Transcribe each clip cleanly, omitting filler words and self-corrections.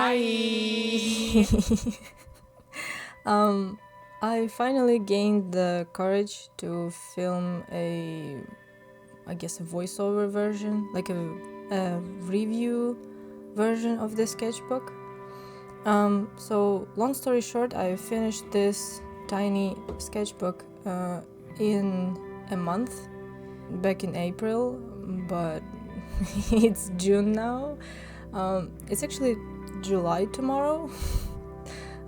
Hi. I finally gained the courage to film a voiceover version, like a review version of the sketchbook. So long story short, I finished this tiny sketchbook in a month, back in April, but it's June now. It's actually July tomorrow.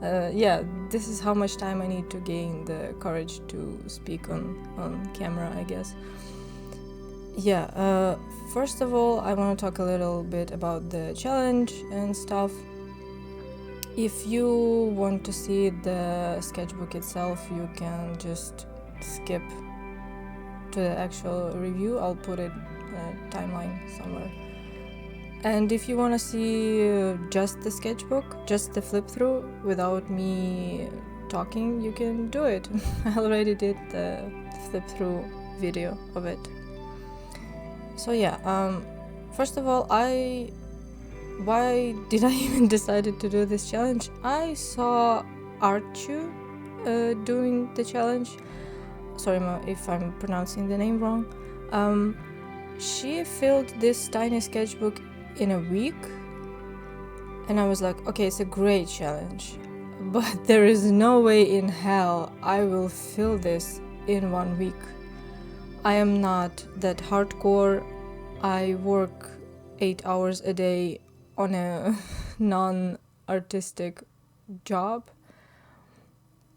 This is how much time I need to gain the courage to speak on camera, I guess. First of all, I want to talk a little bit about the challenge and stuff. If you want to see the sketchbook itself, you can just skip to the actual review. I'll put it timeline somewhere. And if you want to see just the sketchbook, just the flip through without me talking, you can do it. I already did the flip through video of it. So first of all, why did I even decided to do this challenge? I saw Archu doing the challenge. Sorry if I'm pronouncing the name wrong. She filled this tiny sketchbook in a week, and I was like, okay, it's a great challenge, but there is no way in hell I will fill this in 1 week. I am not that hardcore. I work 8 hours a day on a non-artistic job.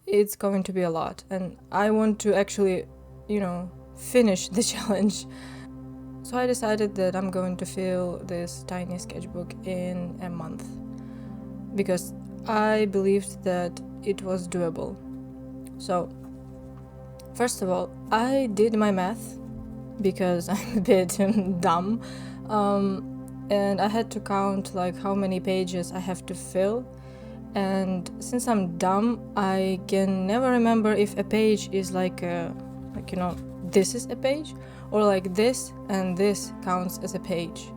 It's going to be a lot, and I want to actually, finish the challenge. So I decided that I'm going to fill this tiny sketchbook in a month because I believed that it was doable. So, first of all, I did my math because I'm a bit dumb, and I had to count like how many pages I have to fill. And since I'm dumb, I can never remember if a page is this is a page, or like this and this counts as a page.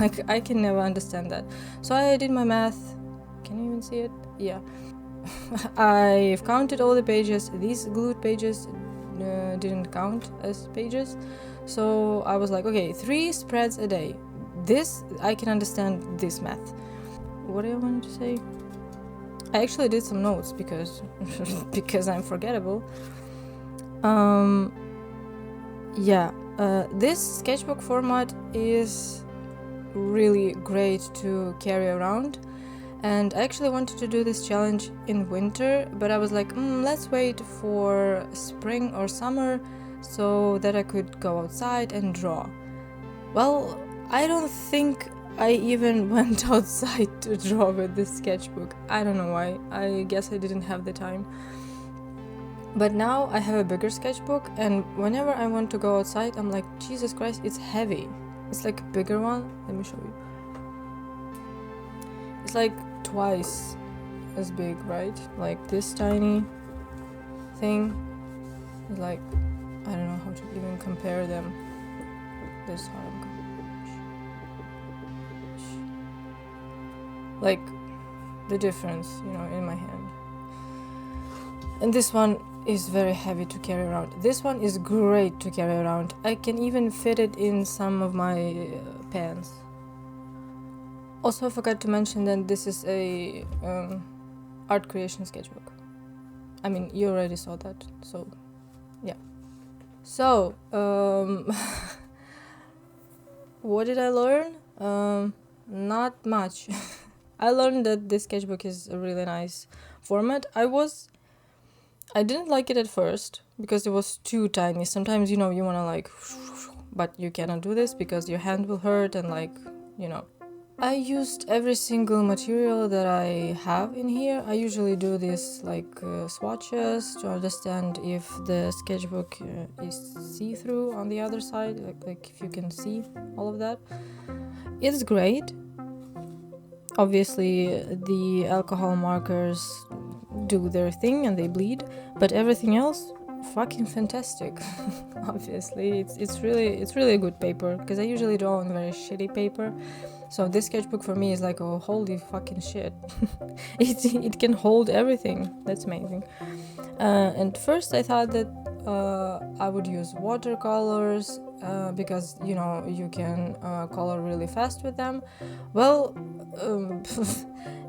Like, I can never understand that. So I did my math. Can you even see it? Yeah. I've counted all the pages. These glued pages didn't count as pages. So I was like, okay, 3 spreads a day. This, I can understand this math. What do I want to say? I actually did some notes because I'm forgettable. This sketchbook format is really great to carry around, and I actually wanted to do this challenge in winter, but I was like, let's wait for spring or summer so that I could go outside and draw. Well, I don't think I even went outside to draw with this sketchbook. I don't know why. I guess I didn't have the time. But now I have a bigger sketchbook, and whenever I want to go outside, I'm like, Jesus Christ, it's heavy. It's like a bigger one. Let me show you. It's like twice as big, right? Like this tiny thing is like, I don't know how to even compare them. This hard. Like the difference, in my hand. And this one is very heavy to carry around. This one is great to carry around. I can even fit it in some of my pants. Also, I forgot to mention that this is a art creation sketchbook. I mean, you already saw that, so yeah. So, what did I learn? Not much. I learned that this sketchbook is a really nice format. I didn't like it at first because it was too tiny. Sometimes, you want to but you cannot do this because your hand will hurt and I used every single material that I have in here. I usually do this swatches to understand if the sketchbook is see-through on the other side, like if you can see all of that. It's great. Obviously, the alcohol markers do their thing and they bleed, but everything else, fucking fantastic. Obviously, it's really a good paper because I usually draw on very shitty paper, So this sketchbook for me is like, oh, holy fucking shit. It can hold everything. That's amazing. And first I thought that I would use watercolors because, you know, you can color really fast with them. Well,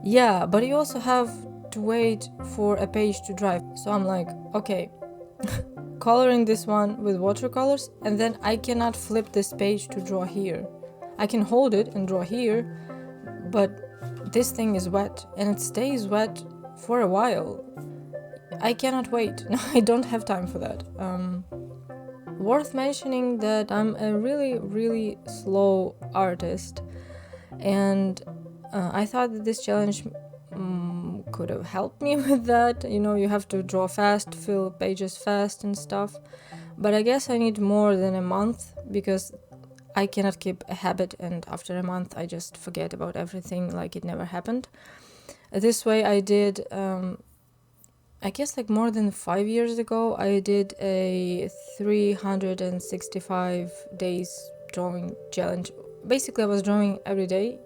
yeah, but you also have to wait for a page to dry. So I'm like, okay, coloring this one with watercolors, and then I cannot flip this page to draw here. I can hold it and draw here, but this thing is wet and it stays wet for a while. I cannot wait. No, I don't have time for that. Worth mentioning that I'm a really, really slow artist, and I thought that this challenge could have helped me with that. You know, you have to draw fast, fill pages fast and stuff. But I guess I need more than a month because I cannot keep a habit, and after a month I just forget about everything like it never happened. This way I did, I guess like more than 5 years ago, I did a 365 days drawing challenge. Basically I was drawing every day.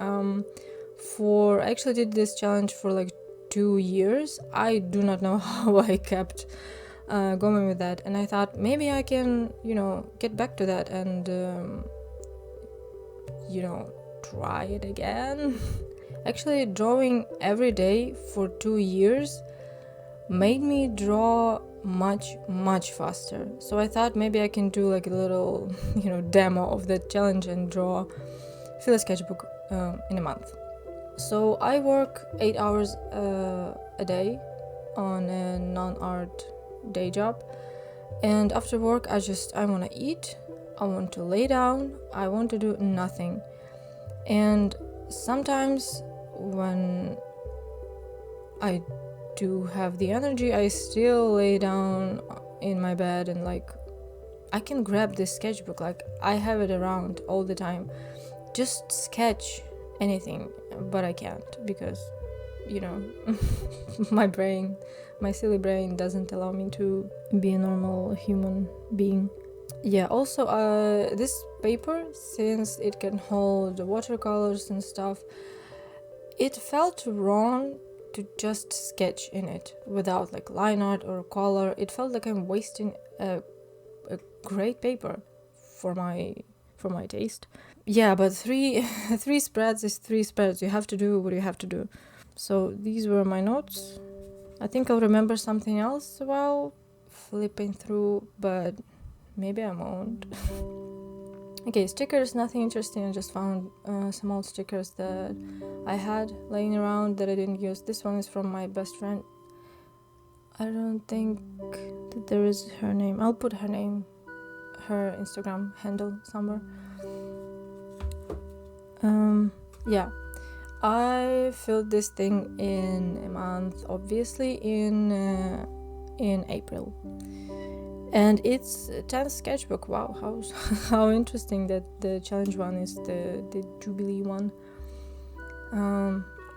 I actually did this challenge for like 2 years. I do not know how I kept going with that, and I thought maybe I can, you know, get back to that and you know, try it again. Actually, drawing every day for 2 years made me draw much faster. So I thought maybe I can do like a little, you know, demo of that challenge and fill a sketchbook in a month. So I work 8 hours a day on a non-art day job, and after work I want to eat, I want to lay down, I want to do nothing. And sometimes when I do have the energy, I still lay down in my bed and like I can grab this sketchbook, like I have it around all the time, just sketch anything, but I can't because, you know, my silly brain doesn't allow me to be a normal human being. Yeah, also this paper, since it can hold watercolors and stuff, it felt wrong to just sketch in it without like line art or color. It felt like I'm wasting a great paper for my taste. Yeah, but three spreads is 3 spreads. You have to do what you have to do. So these were my notes. I think I'll remember something else while flipping through, but maybe I won't. Okay, stickers, nothing interesting. I just found some old stickers that I had laying around that I didn't use. This one is from my best friend. I don't think that there is her name. I'll put her name, her Instagram handle somewhere. Yeah, I filled this thing in a month, obviously in April, and it's a 10th sketchbook. Wow, how interesting that the challenge one is the Jubilee one.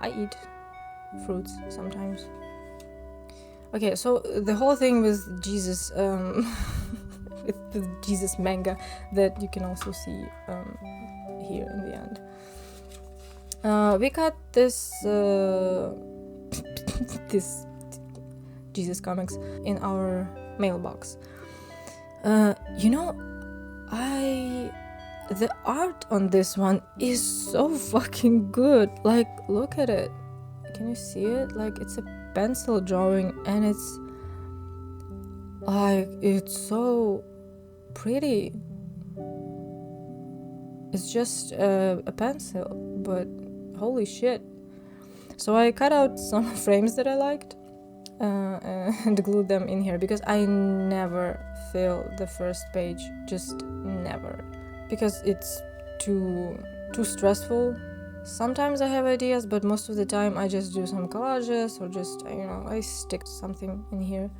I eat fruits sometimes. Okay, so the whole thing with Jesus, with Jesus manga that you can also see here in the end. We got this this Jesus comics in our mailbox. You know, the art on this one is so fucking good. Like, look at it. Can you see it? Like, it's a pencil drawing and it's so pretty. It's just a pencil, but holy shit. So I cut out some frames that I liked and glued them in here because I never fill the first page, just never, because it's too stressful. Sometimes I have ideas, but most of the time I just do some collages or just, you know, I stick something in here.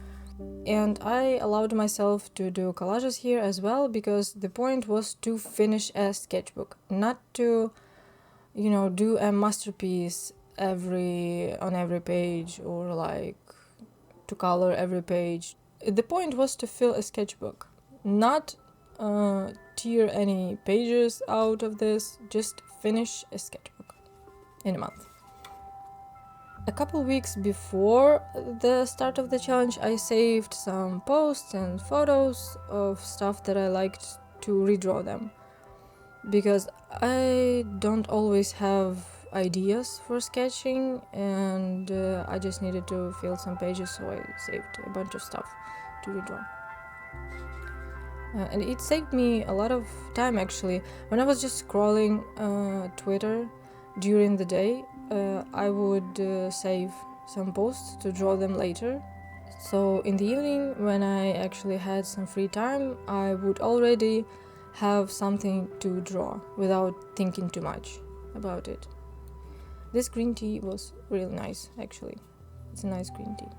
And I allowed myself to do collages here as well because the point was to finish a sketchbook, not to, you know, do a masterpiece on every page or like to color every page. The point was to fill a sketchbook, not tear any pages out of this, just finish a sketchbook in a month. A couple weeks before the start of the challenge, I saved some posts and photos of stuff that I liked to redraw them, because I don't always have ideas for sketching, and I just needed to fill some pages, so I saved a bunch of stuff to redraw. And it saved me a lot of time, actually. When I was just scrolling Twitter during the day, I would save some posts to draw them later. So in the evening, when I actually had some free time, I would already have something to draw without thinking too much about it. This green tea was really nice, actually. It's a nice green tea.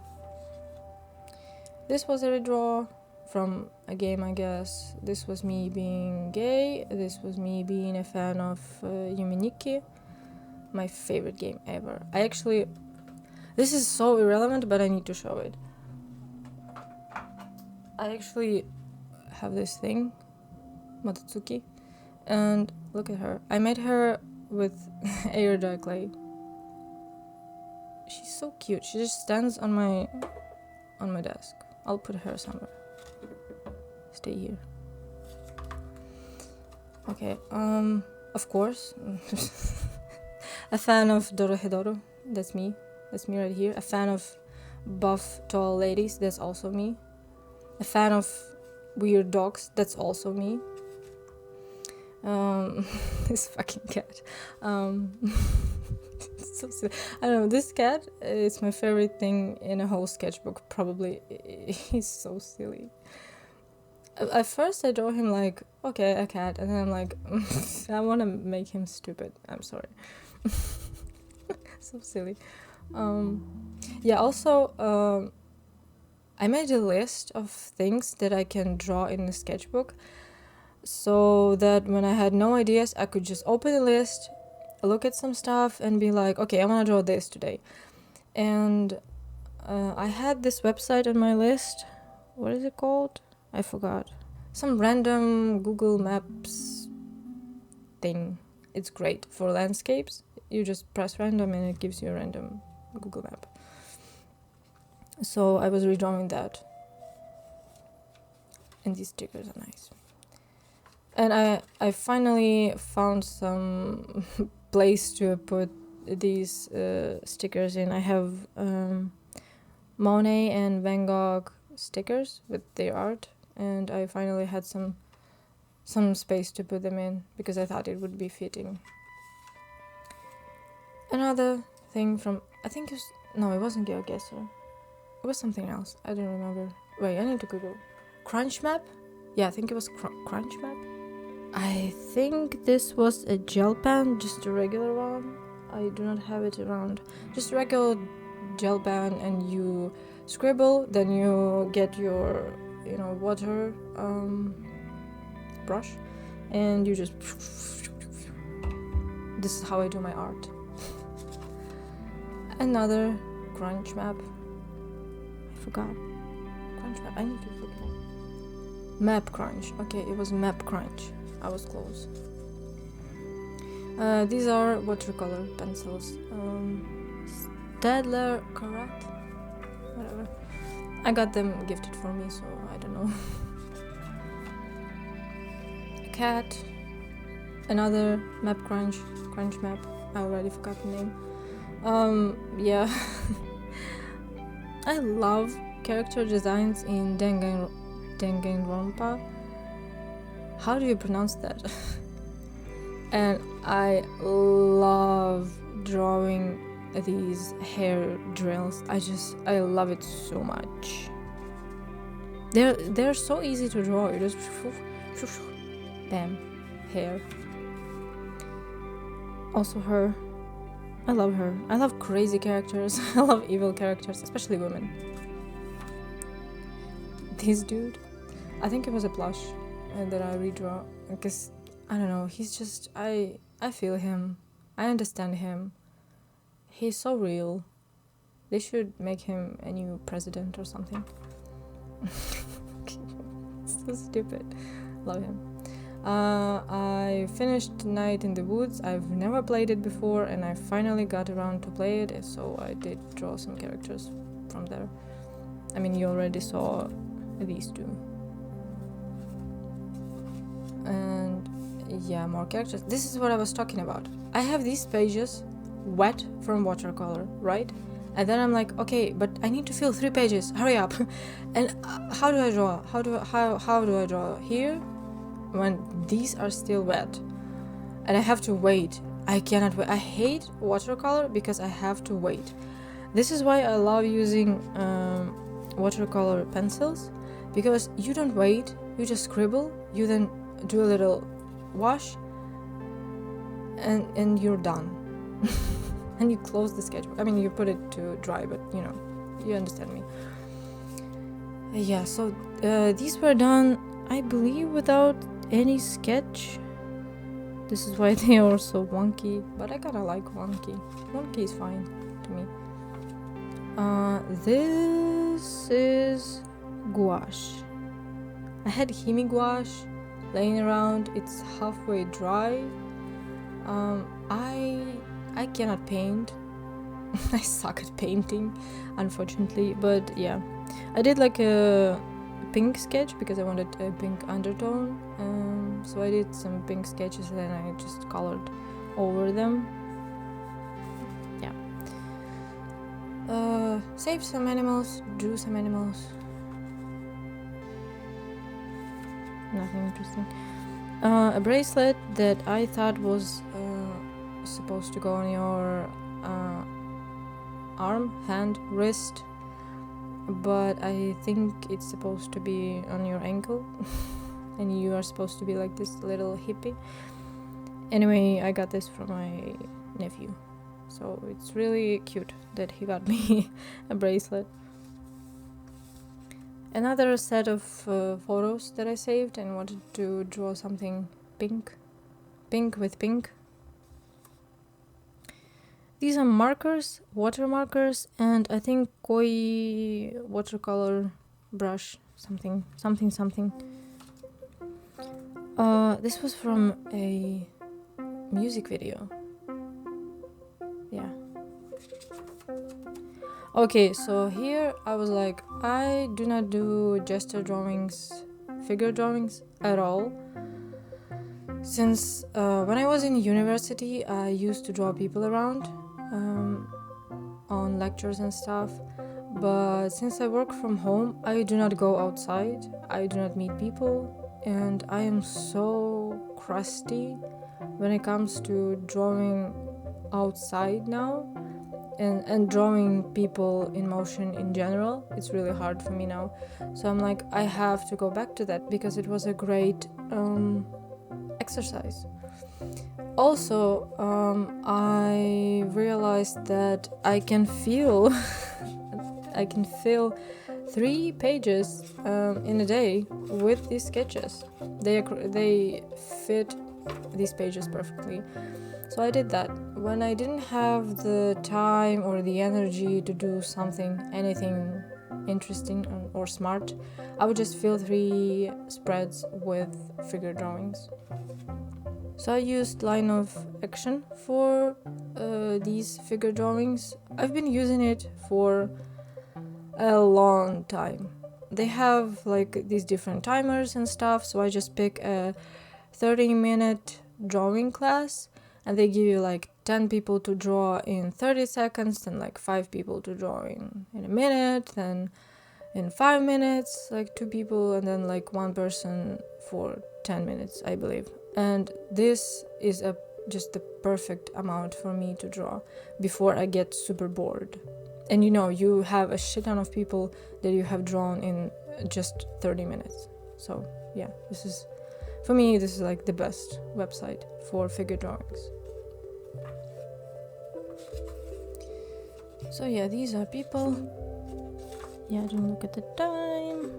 This was a redraw from a game, I guess. This was me being gay. This was me being a fan of Yuminiki, my favorite game ever. This is so irrelevant, but I need to show it. I actually have this thing, Matsuki, and look at her. I made her with air dry clay. She's so cute. She just stands on my desk. I'll put her somewhere. Stay here. Okay, of course. A fan of Dorohedoro, that's me. That's me right here. A fan of buff, tall ladies, that's also me. A fan of weird dogs, that's also me. This fucking cat. So silly. I don't know, this cat is my favorite thing in a whole sketchbook, probably. He's so silly. At first I draw him like, okay, a cat, and then I'm like, I want to make him stupid. I'm sorry. So silly. Also, I made a list of things that I can draw in the sketchbook, so that when I had no ideas, I could just open the list, look at some stuff, and be like, okay, I want to draw this today. And I had this website on my list. What is it called? I forgot. Some random Google Maps thing. It's great for landscapes. You just press random and it gives you a random Google map. So I was redrawing that. And these stickers are nice. And I finally found some place to put these stickers in. I have Monet and Van Gogh stickers with their art, and I finally had some space to put them in because I thought it would be fitting. Another thing from, I think it wasn't GeoGuessr. It was something else. I don't remember. Wait, I need to Google. Crunch map? Yeah, I think it was Crunch map. I think this was a gel pen, just a regular one. I do not have it around. Just a regular gel pen, and you scribble, then you get your, water brush, and you just. This is how I do my art. Another crunch map. I forgot. Crunch map. I need to look it up. Map crunch. Okay, it was map crunch. I was close. These are watercolor pencils. Stadler Karat? Whatever. I got them gifted for me, so I don't know. A cat. Another map crunch map. I already forgot the name. Yeah. I love character designs in Danganronpa. How do you pronounce that? And I love drawing these hair drills. I love it so much. They're so easy to draw. You just bam, hair. Also her. I love her. I love crazy characters. I love evil characters, especially women. This dude, I think it was a plush that I redraw, because I don't know, he's just, I feel him, I understand him, he's so real. They should make him a new president or something. So stupid. Love him. I finished Night in the Woods. I've never played it before, and I finally got around to play it, so I did draw some characters from there. I mean, you already saw these two. And yeah, more characters. This is what I was talking about. I have these pages wet from watercolor, right? And then I'm like, okay, but I need to fill 3 pages. Hurry up! And how do I draw? How do I draw here when these are still wet? And I have to wait. I cannot wait. I hate watercolor because I have to wait. This is why I love using watercolor pencils, because you don't wait. You just scribble. You then do a little wash, and you're done. And you close the sketchbook. I mean, you put it to dry, but you know, you understand me. Yeah, so these were done, I believe, without any sketch. This is why they are so wonky, but I kinda like wonky. Wonky is fine to me. This is gouache. I had Himi gouache laying around. It's halfway dry. I cannot paint. I suck at painting, unfortunately, but yeah. I did like a pink sketch because I wanted a pink undertone, so I did some pink sketches and then I just colored over them. Yeah. Save some animals, drew some animals. Nothing interesting. A bracelet that I thought was supposed to go on your arm, hand, wrist, but I think it's supposed to be on your ankle and you are supposed to be like this little hippie. Anyway, I got this from my nephew, so it's really cute that he got me a bracelet. Another set of photos that I saved and wanted to draw something pink with pink. These are markers, water markers, and I think koi watercolor brush, something. This was from a music video. Yeah. Okay, so here I was like, I do not do gesture drawings, figure drawings at all. Since when I was in university, I used to draw people around on lectures and stuff, but since I work from home, I do not go outside, I do not meet people, and I am so crusty when it comes to drawing outside now and drawing people in motion in general. It's really hard for me now, so I'm like, I have to go back to that because it was a great exercise. Also, I realized that I can feel 3 pages in a day with these sketches. They fit these pages perfectly. So I did that. When I didn't have the time or the energy to do anything interesting or smart, I would just fill 3 spreads with figure drawings. So I used line of action for these figure drawings. I've been using it for a long time. They have like these different timers and stuff, so I just pick a 30-minute drawing class, and they give you like 10 people to draw in 30 seconds, then like 5 people to draw in a minute, then in 5 minutes like 2 people, and then like 1 person for 10 minutes, I believe. And this is just the perfect amount for me to draw before I get super bored. And you have a shit ton of people that you have drawn in just 30 minutes. So yeah, for me, this is like the best website for figure drawings. So yeah, these are people. Yeah, don't look at the time.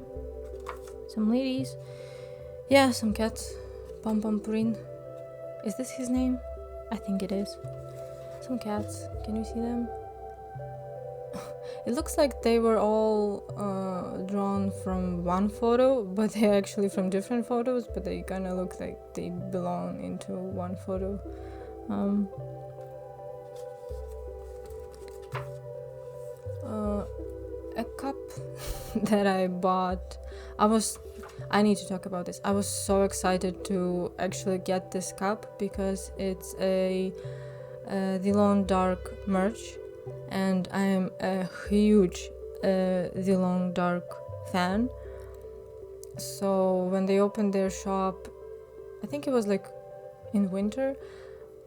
Some ladies. Yeah, some cats. Pom Pom Purin. Is this his name? I think it is. Some cats. Can you see them? It looks like they were all drawn from one photo, but they're actually from different photos, but they kind of look like they belong into one photo. A cup that I bought, I need to talk about this. I was so excited to actually get this cup because it's a The Long Dark merch, and I am a huge The Long Dark fan. So when they opened their shop, I think it was like in winter,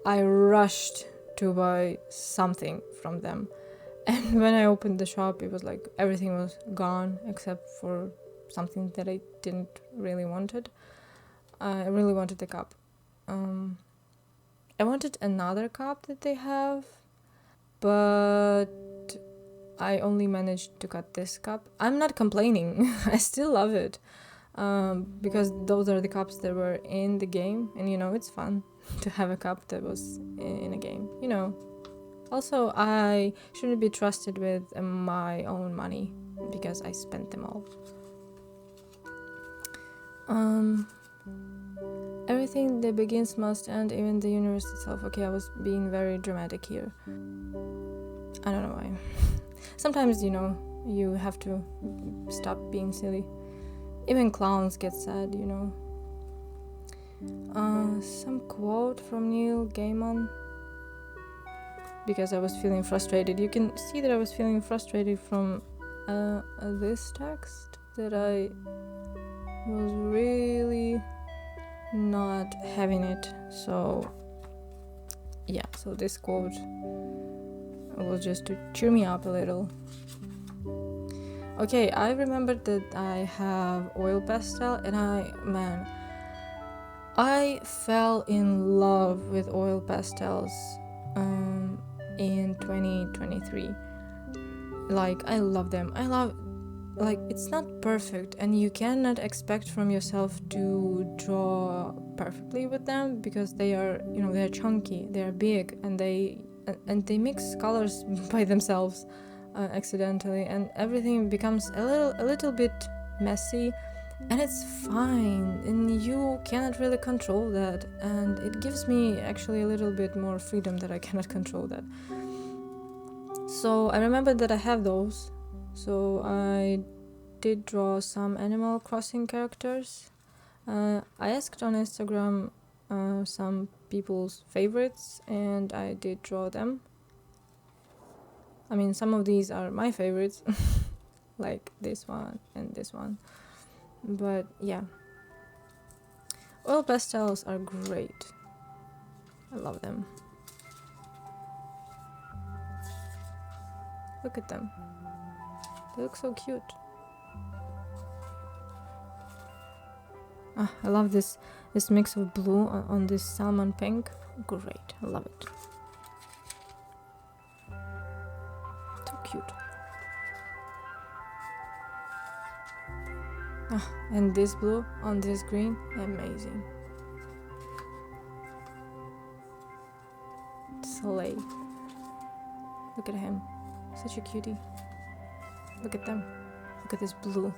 I rushed to buy something from them. And when I opened the shop, it was like everything was gone except for something that I didn't really wanted. I really wanted the cup. I wanted another cup that they have, but I only managed to get this cup. I'm not complaining. I still love it. Because those are the cups that were in the game, and it's fun to have a cup that was in a game, Also, I shouldn't be trusted with my own money because I spent them all. Everything that begins must end, even the universe itself. Okay, I was being very dramatic here. I don't know why. Sometimes, you have to stop being silly. Even clowns get sad, Some quote from Neil Gaiman. Because I was feeling frustrated. You can see that I was feeling frustrated from this text, that I was really not having it. So yeah, so this quote was just to cheer me up a little. Okay, I remembered that I have oil pastel, and I fell in love with oil pastels in 2023. Like, I love them. It's not perfect, and you cannot expect from yourself to draw perfectly with them because they are, they're chunky, they're big, and they mix colors by themselves accidentally, and everything becomes a little bit messy, and it's fine, and you cannot really control that, and it gives me actually a little bit more freedom that I cannot control that. So I remember that I have those, so I did draw some Animal Crossing characters. I asked on Instagram some people's favorites, and I did draw them. I mean, some of these are my favorites, like this one and this one. But yeah, oil pastels are great. I love them. Look at them. They look so cute. I love this mix of blue on this salmon pink. Great, I love it. So cute. And this blue on this green, amazing. Slay. Look at him, such a cutie. Look at them. Look at this blue.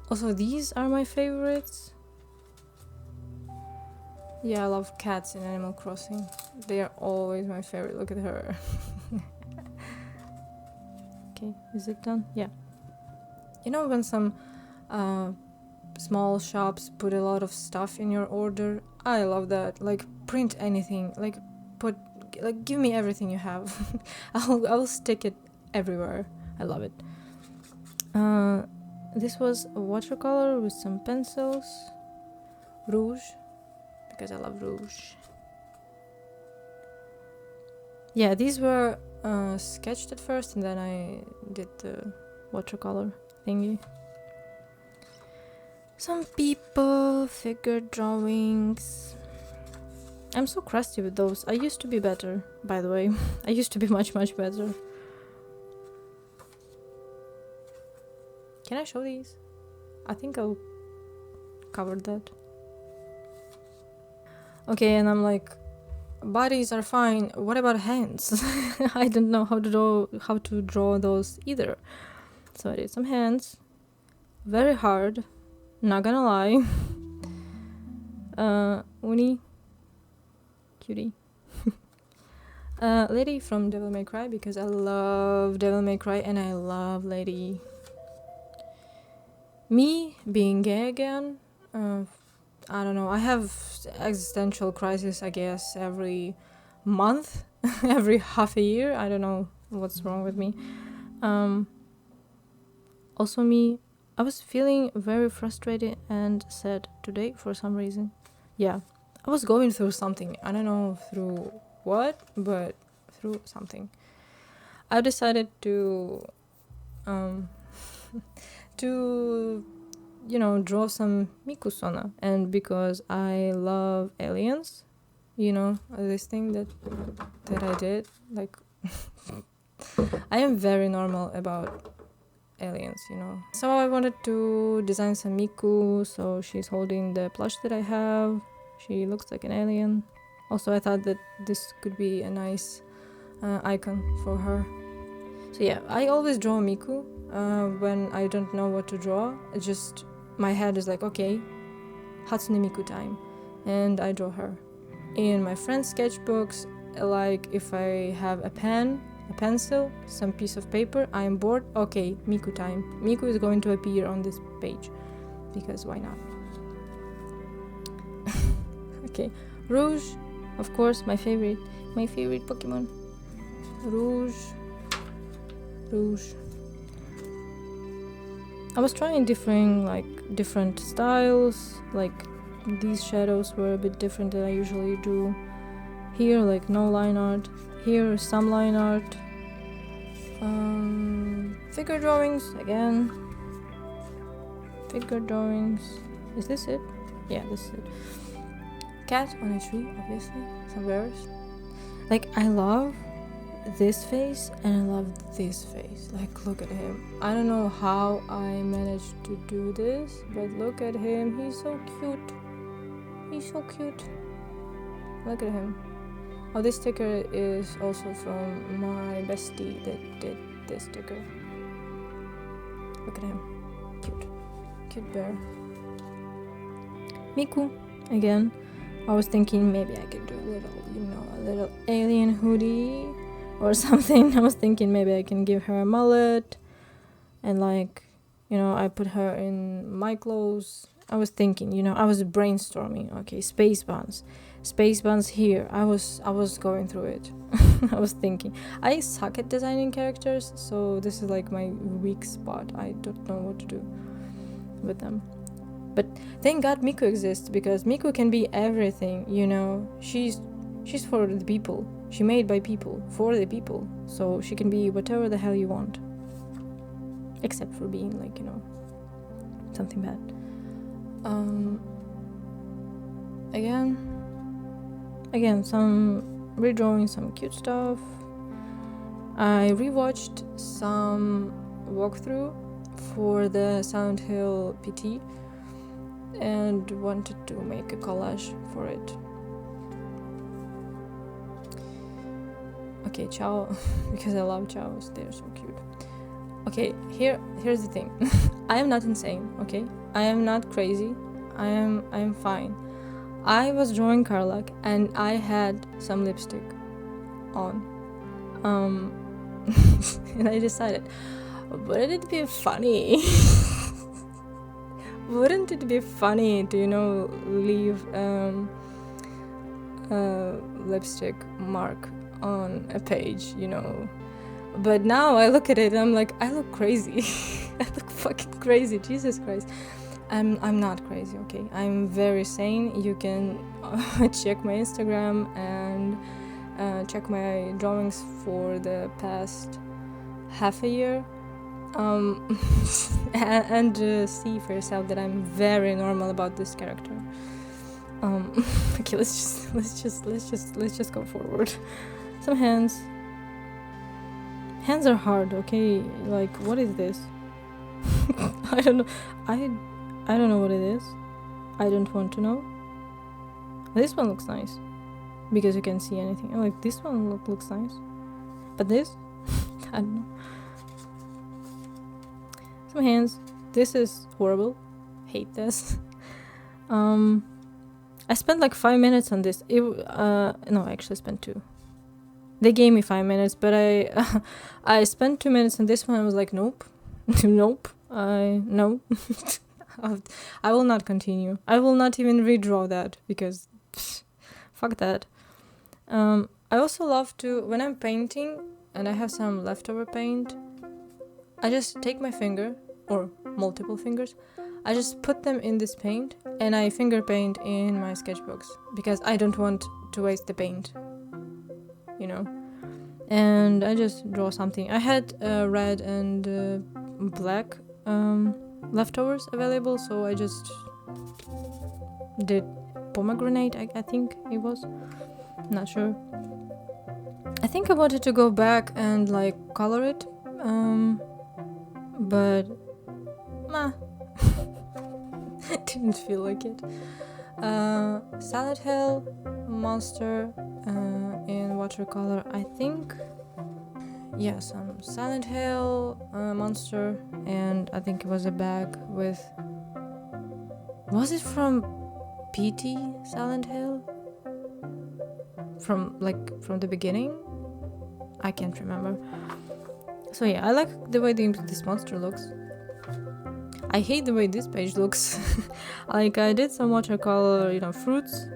Also, these are my favorites. Yeah, I love cats in Animal Crossing. They are always my favorite. Look at her. Okay, is it done? Yeah. When some small shops put a lot of stuff in your order, I love that. Like, print anything. Give me everything you have. I'll stick it everywhere. I love it. This was a watercolor with some pencils, rouge, because I love rouge. Yeah, these were sketched at first, and then I did the watercolor thingy. Some people, figure drawings. I'm so crusty with those. I used to be better, by the way. I used to be much, much better. Can I show these? I think I'll cover that. Okay, and I'm like, bodies are fine. What about hands? I don't know how to draw those either. So I did some hands. Very hard. Not gonna lie. Uni. Cutie. Lady from Devil May Cry, because I love Devil May Cry and I love Lady. Me being gay again, I don't know. I have existential crisis, I guess, every month, every half a year. I don't know what's wrong with me. Also me, I was feeling very frustrated and sad today for some reason. Yeah, I was going through something. I don't know through what, but through something. I decided to to draw some mikusona, and because I love aliens, this thing that I did, like I am very normal about aliens, so I wanted to design some miku. So she's holding the plush that I have. She looks like an alien. Also, I thought that this could be a nice icon for her. So yeah, I always draw miku when I don't know what to draw. It just, my head is like, okay, Hatsune Miku time, and I draw her. In my friends' sketchbooks, like if I have a pen, a pencil, some piece of paper, I am bored, okay, Miku time. Miku is going to appear on this page, because why not? Okay, Rouge, of course, my favorite Pokemon. Rouge. I was trying different styles, like these shadows were a bit different than I usually do. Here, like no line art. Here, some line art. Figure drawings again. Figure drawings. Is this it? Yeah, this is it. Cat on a tree, obviously. Some bears. Like, I love this face and I love this face. Like, look at him. I don't know how I managed to do this, but look at him. He's so cute. Look at him. Oh, this sticker is also from my bestie that did this sticker. Look at him. Cute bear. Miku again. I was thinking maybe I could do a little alien hoodie or something. I was thinking maybe I can give her a mullet and I put her in my clothes. I was thinking, I was brainstorming. Okay, space buns here. I was going through it. I was thinking. I suck at designing characters, so this is like my weak spot. I don't know what to do with them. But thank God Miku exists, because Miku can be everything, She's for the people. She made by people, for the people. So she can be whatever the hell you want. Except for being something bad. Again, some redrawing some cute stuff. I rewatched some walkthrough for the Silent Hill PT and wanted to make a collage for it. Okay, Chow, because I love Chows, they're so cute. Okay, here's the thing. I am not insane, okay? I am not crazy. I am fine. I was drawing Karlak and I had some lipstick on. And I decided, wouldn't it be funny? Wouldn't it be funny to, leave a lipstick mark on a page, But now I look at it and I'm like, I look crazy. I look fucking crazy, Jesus Christ. I'm not crazy, okay? I'm very sane. You can check my Instagram and check my drawings for the past half a year. And see for yourself that I'm very normal about this character. Okay, let's just go forward. Some hands. Hands are hard, okay? Like, what is this? I don't know. I don't know what it is. I don't want to know. This one looks nice because you can see anything. Like this one looks nice, but this, I don't know. Some hands. This is horrible. Hate this. I spent like 5 minutes on this. No, I actually spent 2. They gave me 5 minutes, but I spent 2 minutes on this one. I was like, nope, nope, no. I will not continue. I will not even redraw that because fuck that. I also love to, when I'm painting and I have some leftover paint, I just take my finger or multiple fingers. I just put them in this paint and I finger paint in my sketchbooks because I don't want to waste the paint, you know. And I just draw something. I had red and black leftovers available, so I just did pomegranate, I think it was. Not sure. I think I wanted to go back and like color it, but didn't feel like it. Silent Hill monster in watercolor, I think. Yeah, some Silent Hill monster, and I think it was a bag with, was it from PT Silent Hill? From the beginning? I can't remember. So yeah, I like the way this monster looks. I hate the way this page looks. Like I did some watercolor, fruits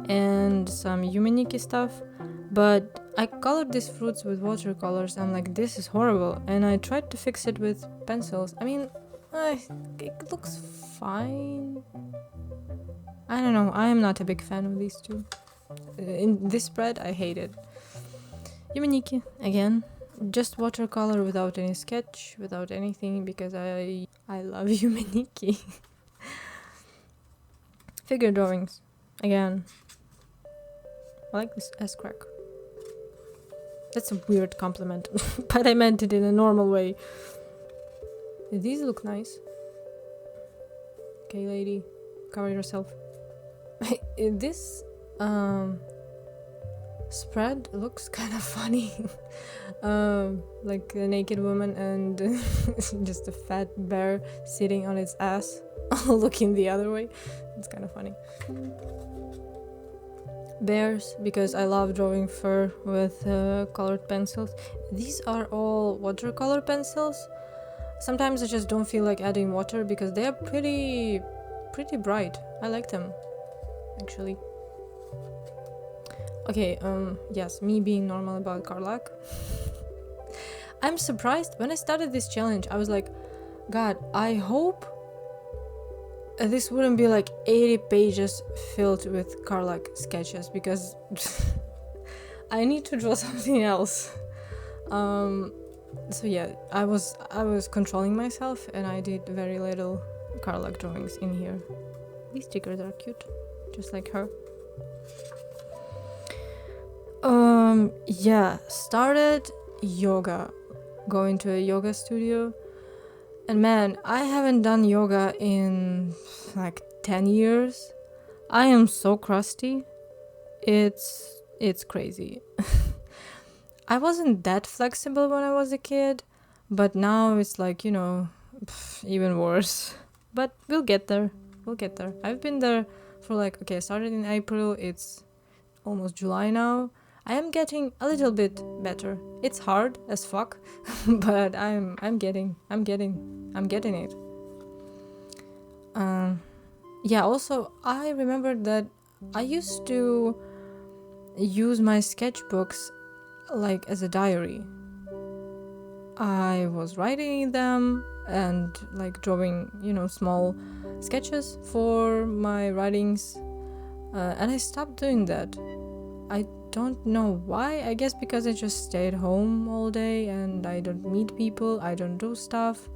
and some Yumeniki stuff, but I colored these fruits with watercolors. I'm like, this is horrible, and I tried to fix it with pencils. I mean, it looks fine. I don't know, I am not a big fan of these two. In this spread, I hate it. Yumeniki, again, just watercolor without any sketch, without anything, because I love Yumeniki. Figure drawings, again. I like this S-crack. That's a weird compliment, but I meant it in a normal way. These look nice. Okay, lady, cover yourself. This spread looks kind of funny. Like a naked woman and just a fat bear sitting on its ass, looking the other way. It's kind of funny. Bears, because I love drawing fur with colored pencils. These are all watercolor pencils. Sometimes I just don't feel like adding water because they are pretty bright. I like them, actually. Okay, yes, me being normal about Karlak. I'm surprised when I started this challenge. I was like, God, I hope this wouldn't be like 80 pages filled with Karlak sketches, because I need to draw something else. So yeah, I was controlling myself and I did very little Karlak drawings in here. These stickers are cute, just like her. Yeah, started yoga, going to a yoga studio, and man, I haven't done yoga in like 10 years. I am so crusty. It's crazy. I wasn't that flexible when I was a kid, but now it's like, even worse. But we'll get there. I've been there for I started in April. It's almost July now. I am getting a little bit better. It's hard as fuck, but I'm getting it. Yeah, also I remember that I used to use my sketchbooks like as a diary. I was writing in them and drawing, small sketches for my writings, and I stopped doing that. I don't know why. I guess because I just stayed home all day and I don't meet people, I don't do stuff.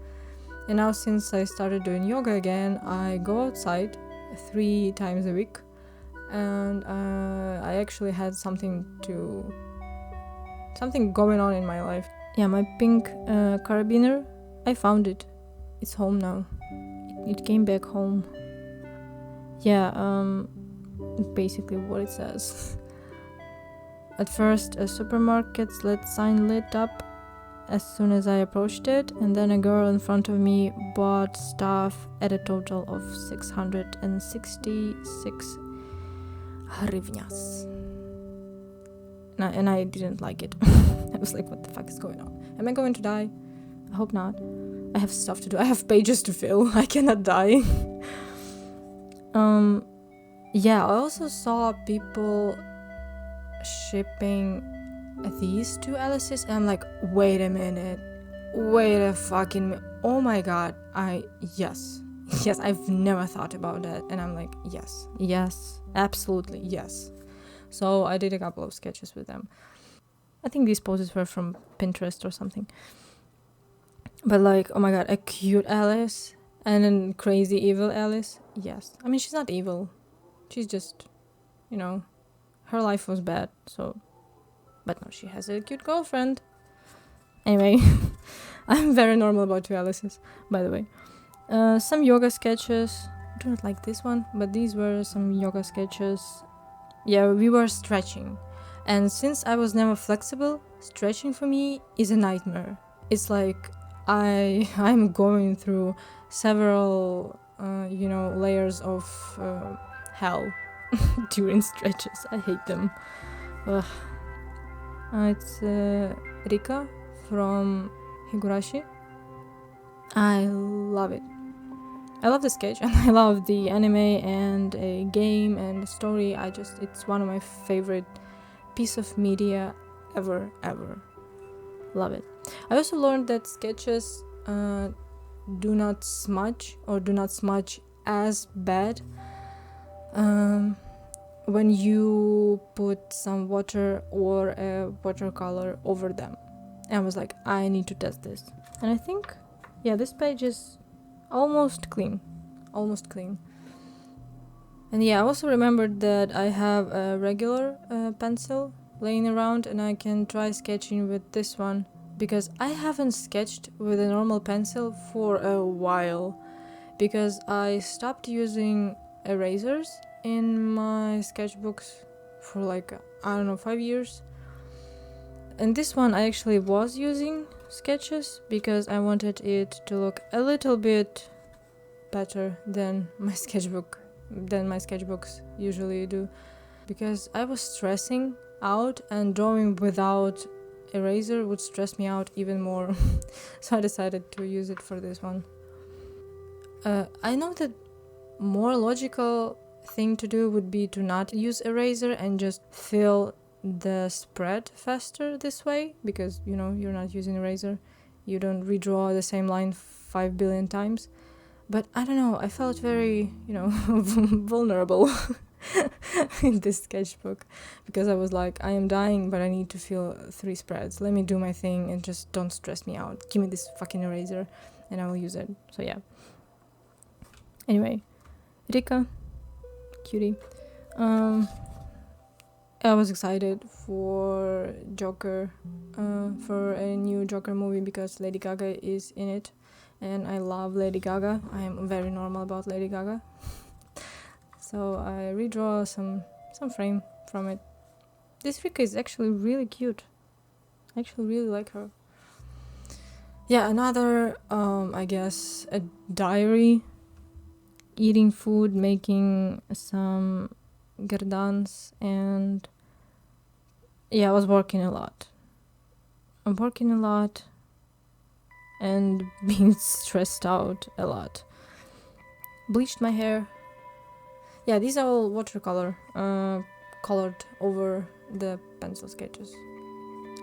And now since I started doing yoga again, I go outside 3 times a week, and I actually had something going on in my life. Yeah, my pink carabiner, I found it. It's home now. It came back home. Yeah, basically what it says. At first, a supermarket's lit sign lit up as soon as I approached it, and then a girl in front of me bought stuff at a total of 666 hryvnias. And I didn't like it. I was like, what the fuck is going on? Am I going to die? I hope not. I have stuff to do. I have pages to fill. I cannot die. Yeah, I also saw people shipping these two Alices, and I'm like, wait a minute. Wait a fucking minute. Oh my god. Yes, I've never thought about that. And I'm like, yes, absolutely, yes. So I did a couple of sketches with them. I think these poses were from Pinterest or something. But like, oh my god, a cute Alice and a crazy evil Alice. Yes. I mean, she's not evil. She's just, her life was bad, so... But no, she has a cute girlfriend. Anyway, I'm very normal about two Alices, by the way. Some yoga sketches. I do not like this one, but these were some yoga sketches. Yeah, we were stretching. And since I was never flexible, stretching for me is a nightmare. It's like I'm going through several, layers of hell during stretches. I hate them. Ugh. It's Rika from Higurashi. I love it. I love the sketch and I love the anime and a game and the story. It's one of my favorite piece of media ever. Love it. I also learned that sketches do not smudge as bad when you put some water or a watercolor over them. And I was like, I need to test this. And I think, this page is almost clean. And I also remembered that I have a regular pencil laying around and I can try sketching with this one, because I haven't sketched with a normal pencil for a while, because I stopped using erasers in my sketchbooks for 5 years. And this one I actually was using sketches because I wanted it to look a little bit better than my sketchbooks usually do, because I was stressing out and drawing without eraser would stress me out even more. So I decided to use it for this one. I know that more logical thing to do would be to not use eraser and just fill the spread faster this way, because you're not using eraser, you don't redraw the same line 5 billion times. But I don't know, I felt very vulnerable in this sketchbook, because I was like, I am dying but I need to fill 3 spreads, let me do my thing and just don't stress me out, give me this fucking eraser and I will use it. So yeah, anyway, Rika, cutie. I was excited for Joker, for a new Joker movie, because Lady Gaga is in it, and I love Lady Gaga. I am very normal about Lady Gaga. So I redraw some frame from it. This Rika is actually really cute. I actually really like her. Yeah, another, I guess, a diary. Eating food, making some gerdans, and I was working a lot. I'm working a lot and being stressed out a lot. Bleached my hair. Yeah, these are all watercolor, colored over the pencil sketches.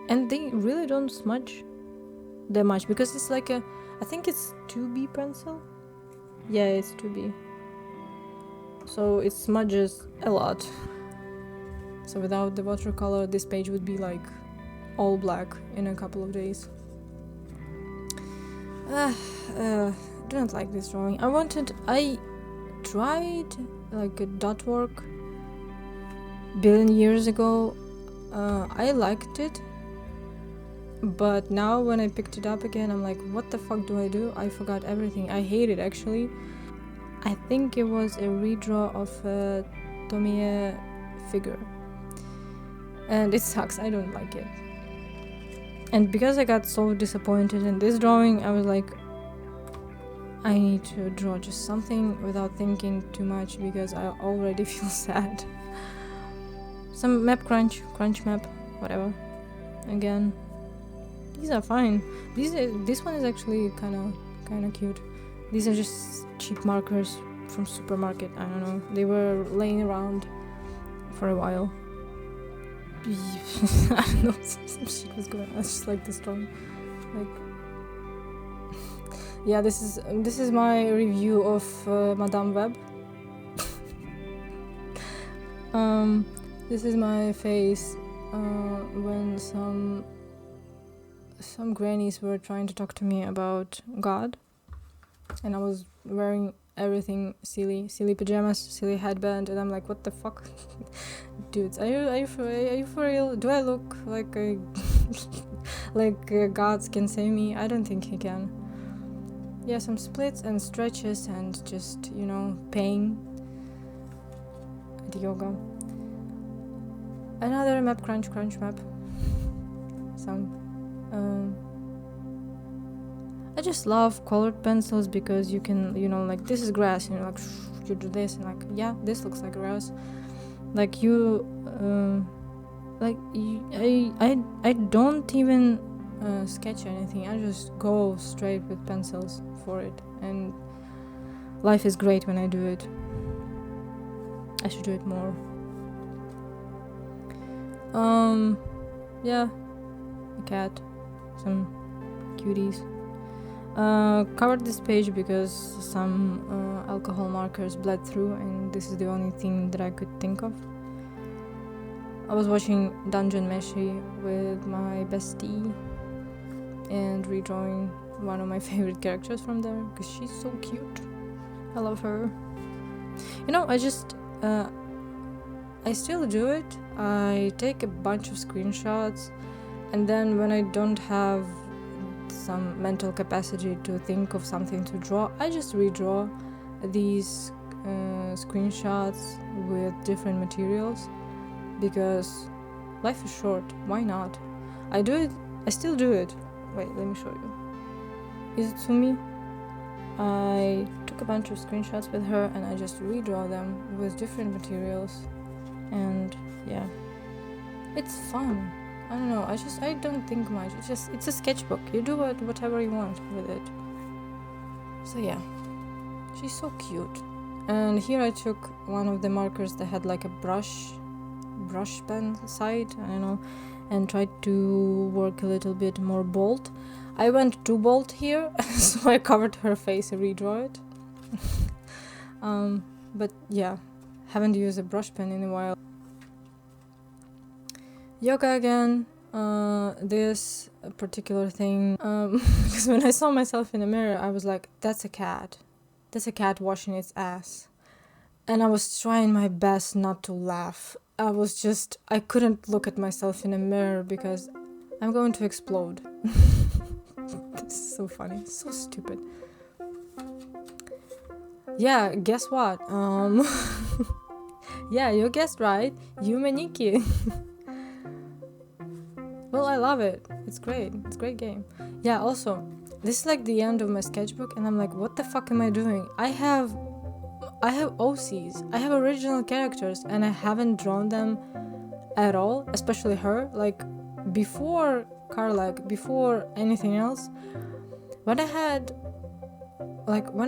And they really don't smudge that much, because it's like I think it's 2B pencil. Yeah, it's 2B. So it smudges a lot. So without the watercolor, this page would be like all black in a couple of days. Do not like this drawing. I tried like a dot work billion years ago. I liked it, but now when I picked it up again, I'm like, what the fuck do I do? I forgot everything. I hate it actually. I think it was a redraw of a Tomie figure. And it sucks, I don't like it. And because I got so disappointed in this drawing, I was like, I need to draw just something without thinking too much because I already feel sad. Some map crunch map, whatever. Again, these are fine. This one is actually kind of cute. These are just cheap markers from supermarket. I don't know. They were laying around for a while. I don't know. Some shit was going on. I just like this drawing. Like, yeah, this is my review of Madame Web. This is my face when some grannies were trying to talk to me about God, and I was wearing everything silly pajamas, silly headband, and I'm like, what the fuck? Dudes, are you for real? Do I look like a like gods can save me? I don't think he can. Yeah, some splits and stretches and just, you know, pain at yoga. Another map crunch map. I just love colored pencils because you can, you know, like this is grass, and you're like, you do this, and like, yeah, this looks like grass. Like I don't even sketch anything. I just go straight with pencils for it, and life is great when I do it. I should do it more. Yeah, a cat, some cuties. Covered this page because some alcohol markers bled through, and this is the only thing that I could think of. I was watching Dungeon Meshi with my bestie and redrawing one of my favorite characters from there because she's so cute. I love her. You know, I still do it. I take a bunch of screenshots, and then when I don't have some mental capacity to think of something to draw, I just redraw these screenshots with different materials because life is short. Why not? I still do it. Wait, let me show you. Izumi, I took a bunch of screenshots with her and I just redraw them with different materials, and yeah, it's fun. I don't know, I don't think much. It's a sketchbook. You do whatever you want with it. So yeah, she's so cute. And here I took one of the markers that had like a brush pen side, I don't know, and tried to work a little bit more bold. I went too bold here, so I covered her face and redraw it. But yeah, haven't used a brush pen in a while. Yoga again. This particular thing, because when I saw myself in the mirror, I was like, that's a cat washing its ass, and I was trying my best not to laugh. I couldn't look at myself in a mirror because I'm going to explode. This is so funny, so stupid. Yeah, guess what? Yeah, you guessed right, Yume Nikki. Well, I love it. It's great. It's a great game. Yeah, also, this is like the end of my sketchbook, and I'm like, what the fuck am I doing? I have OCs. I have original characters, and I haven't drawn them at all, especially her. Like, before Karlak, before anything else, when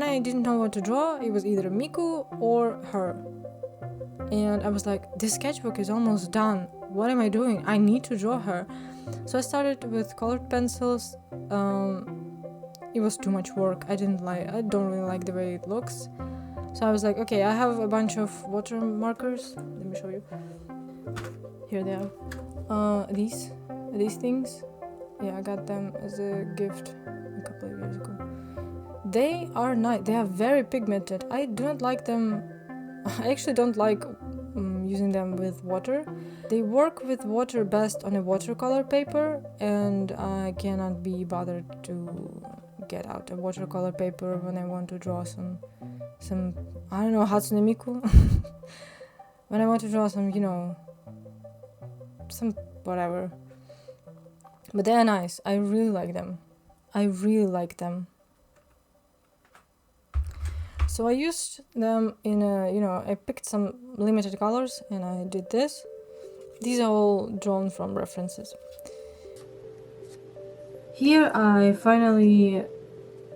I didn't know what to draw, it was either Miku or her. And I was like, this sketchbook is almost done. What am I doing? I need to draw her. So I started with colored pencils. It was too much work. I don't really like the way it looks. So I was like, okay, I have a bunch of water markers. Let me show you. Here they are. These things. Yeah, I got them as a gift a couple of years ago. They are nice. They are very pigmented. I do not like them. I actually don't like using them with water. They work with water best on a watercolor paper, and I cannot be bothered to get out a watercolor paper when I want to draw some I don't know, Hatsune Miku. when I want to draw some, some whatever. But they are nice. I really like them. So I used them in I picked some limited colors and I did this. These are all drawn from references. Here I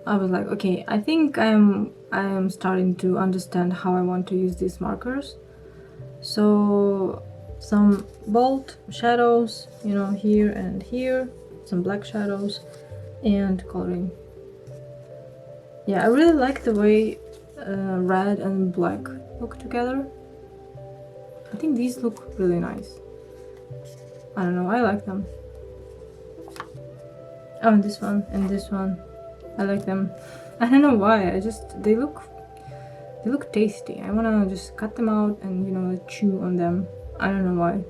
was like, okay, I think I am starting to understand how I want to use these markers. So some bold shadows, here and here, some black shadows, and coloring. Yeah, I really like the way red and black look together. I think these look really nice. I don't know, I like them. Oh, and this one, I like them. I don't know why, they look tasty. I wanna just cut them out and chew on them. I don't know why.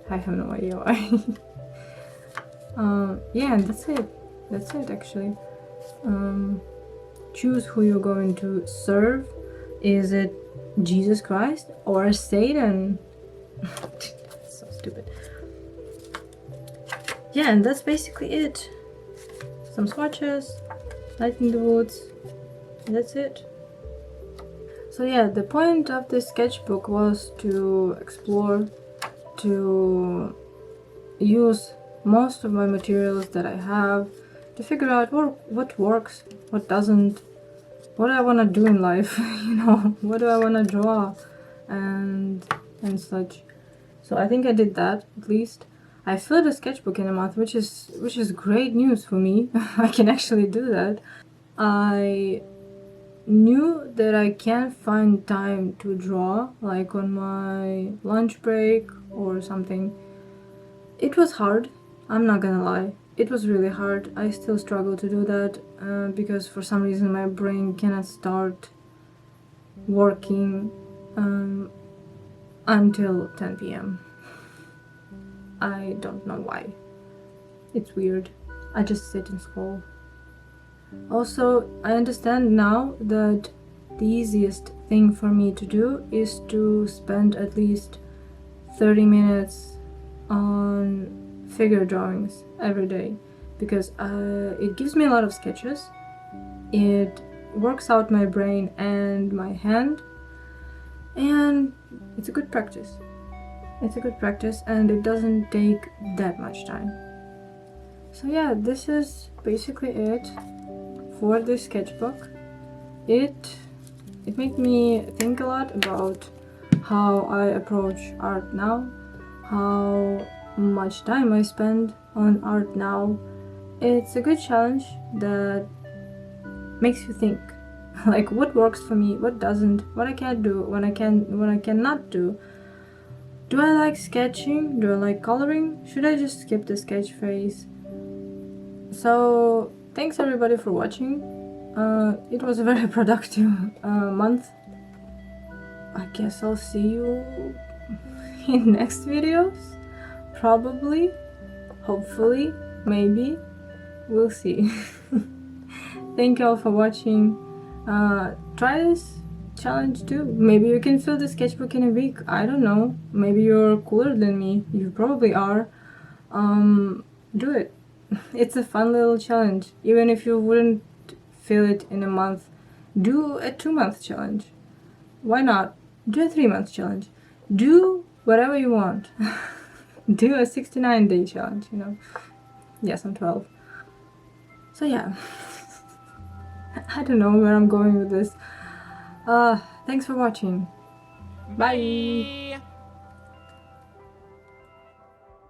I have no idea why. Yeah, and that's it actually. Choose who you're going to serve. Is it Jesus Christ or Satan? So stupid. Yeah, and that's basically it. Some swatches, lighting the woods, and that's it. So yeah, the point of this sketchbook was to explore, to use most of my materials that I have, to figure out what works, what doesn't, what I want to do in life, what do I want to draw, and such. So I think I did that, at least. I filled a sketchbook in a month, which is great news for me. I can actually do that. I knew that I can't find time to draw, like on my lunch break or something. It was hard, I'm not gonna lie. It was really hard. I still struggle to do that because for some reason my brain cannot start working until 10 p.m. I don't know why. It's weird. I just sit in school. Also, I understand now that the easiest thing for me to do is to spend at least 30 minutes on figure drawings every day, because it gives me a lot of sketches. It works out my brain and my hand, and it's a good practice. And it doesn't take that much time. So yeah, this is basically it for this sketchbook. It made me think a lot about how I approach art now, how much time I spend on art now. It's a good challenge that makes you think, like what works for me, what doesn't, what I can do, what I cannot do. Do I like sketching? Do I like coloring? Should I just skip the sketch phase? So thanks everybody for watching. It was a very productive month. I guess I'll see you in next videos. Probably, hopefully, maybe. We'll see. Thank you all for watching. Try this challenge too. Maybe you can fill the sketchbook in a week. I don't know. Maybe you're cooler than me. You probably are. Do it. It's a fun little challenge. Even if you wouldn't fill it in a month, do a 2-month challenge. Why not? Do a 3-month challenge. Do whatever you want. Do a 69-day challenge, Yes, I'm 12. So yeah. I don't know where I'm going with this. Thanks for watching. Bye!